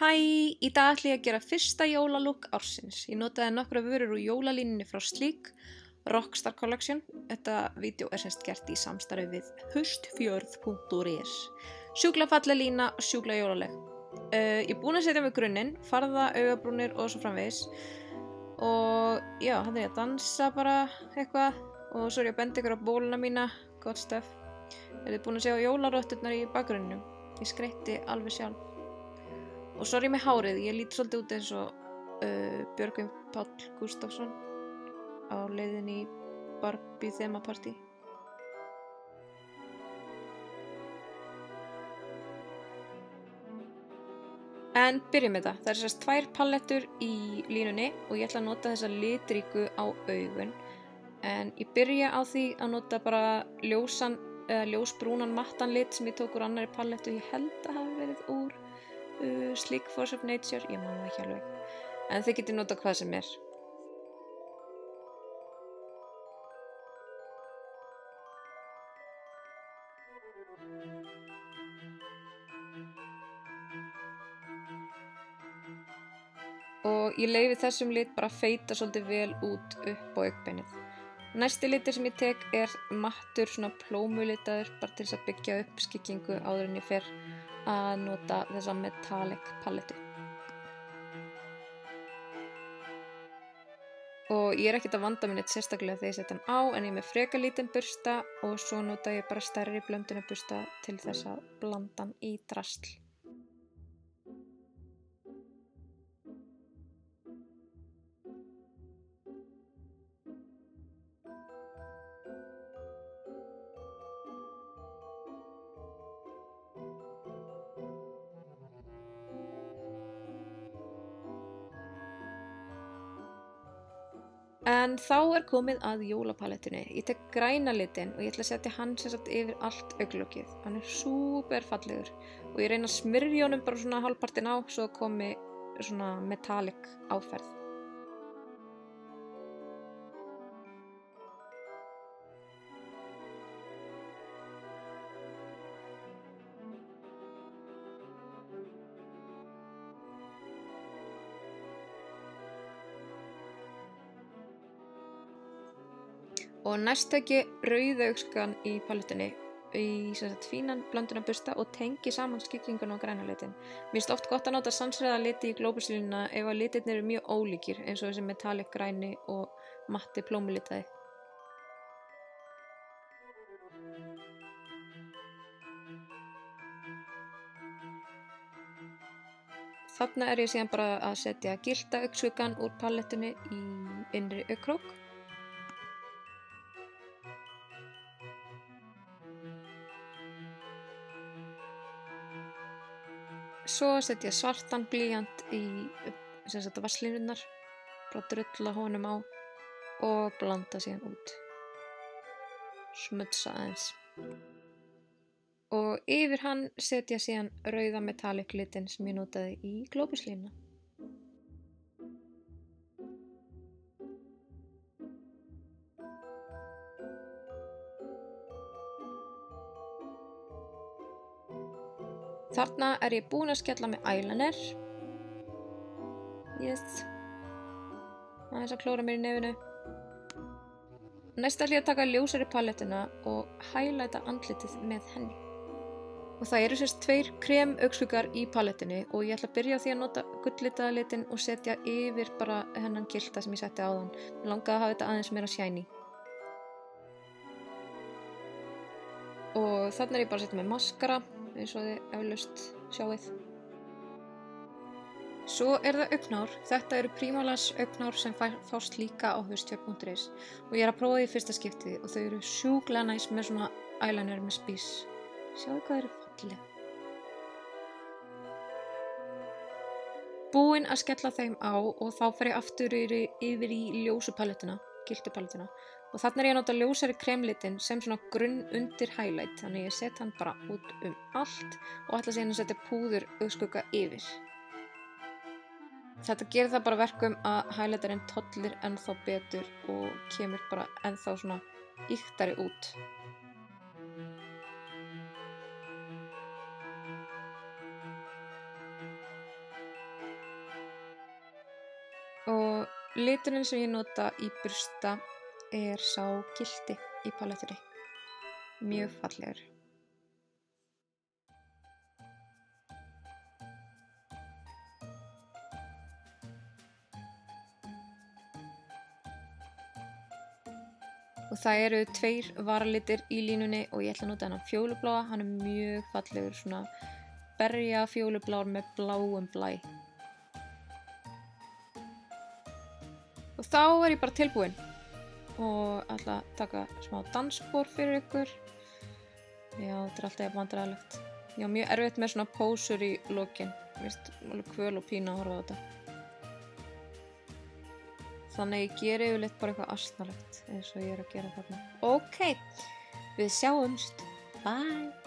Hæ, í dag ætla ég að gera fyrsta jólalúk ársins. Ég notaði nokkra vörur úr jólalínunni frá Sleek, Rockstar Collection. Þetta vídeo er semst gert í samstarfi við haustfjörð.is. Sjúklega falleg lína og sjúklega jólaleg. Ég er búin að setja mig grunninn, farða, augabrúnir og svo framvegis. Og já, hann er ég að dansa bara eitthvað. Og svo er ég að benda ykkur á bóluna mína, gott stöf. Þið búin að sjá jólarótturnar í bakgrunninum. Ég skreytti alveg sjálf. Og sorry með hárið, ég lít svolítið út eins og Björgvin Páll Gústafsson á leiðin í Barbie þemapartí. En byrjum með það. Það er þessast 2 palettur í línunni og ég ætla að nota þessa litríku á augun. En ég byrja á því að nota bara ljósbrúnan mattan lit sem ég tók úr annari palettu. Ég held að hafi verið úr Sleek Force of Nature, ég man það ekki alveg. En þið getið nota hvað sem er. Og ég leyfi þessum lit bara að feita svolítið vel út upp á augnbeinið. Næsti litur sem ég tek er mattur, svona plómulitaður, bara til þess að byggja upp skyggingu áður en ég fer að nota þessa metallic palettu. Og ég er ekkert að vanda mér neitt sérstaklega þegar ég setja hann á, en ég er með frekar lítinn bursta og svo nota ég bara stærri blöndunarbursta til þess að blanda hann í drasl. En þá er komið að jólapalettunni. Ég tek græna litinn og ég ætla að setja hann sem sagt yfir allt augnlokið. Hann er súper fallegur og ég reyna að smyrja honum bara svona hálfpartinn á svo komi svona metallic áferð. Og næst tek ég rauðaugskan í palettunni í fínan blöndunarbursta og tengi saman skygginguna og græna litin. Mér finnst oft gott að nota samsræða liti í glóbuslínuna ef að litirnir eru mjög ólíkir eins og þessi metallic græni og matti plómulitaði. Þarna er ég síðan bara að setja gyllta augnskuggann úr palettunni í innri augnkrók. Svo setja ég svartan blýant í vasslínurnar, bara drulla honum á og blanda síðan út. Smutsa aðeins. Og yfir hann setja ég síðan rauða metallic litinn sem ég notaði í glóbuslínuna. Þarna er ég búin að skella með eyeliner. Yes. Aðeins að klóra mér í nefinu. Næst ætla ég að taka ljósari palettuna og highlighta andlitið með henni. Og það eru sérst 2 krem augnskuggar í palettunni og ég ætla að byrja á því að nota gulllitaða litinn og setja yfir bara hennan gyllta sem ég setti áðan. Mér langaði að hafa þetta aðeins meira shiny. Og þarna er ég bara að setja með maskara eins og þið eflaust sjáið. Svo er það augnhár. Þetta eru Primolage augnhár sem fást líka á haustfjörð.is og ég er að prófa því í fyrsta skipti og þau eru sjúklega næs með svona eyeliner með spís. Sjáu hvað eru falleg. Búin að skella þeim á og þá fer ég aftur yfir í ljósu palettuna, gylltu palettuna. Og þarna er ég að nota ljósari kremlitin sem svona grunn undir highlight, þannig ég set hann bara út allt og ætla síðan að setja púður augskugga yfir. Þetta gerir það bara verkum að highlighterinn tollir ennþá betur og kemur bara ennþá svona ýktari út. Og liturinn sem ég nota í bursta er sá gyllti í palettunni. Mjög fallegur. Og það eru 2 varalitir í línunni og ég ætla að nota þennan fjólubláa. Hann er mjög fallegur, svona berja fjólublár með bláum blæ. Og þá er ég bara tilbúin og ætla að taka smá dansspor fyrir ykkur. Já, þetta er alltaf vandræðalegt. Já, mjög erfitt með svona pósur í lokin. Mér finnst alveg kvöl og pína að horfa á þetta. Þannig ég geri yfirleitt bara eitthvað asnalegt eins og ég er að gera þarna. Ok, við sjáumst. Bye!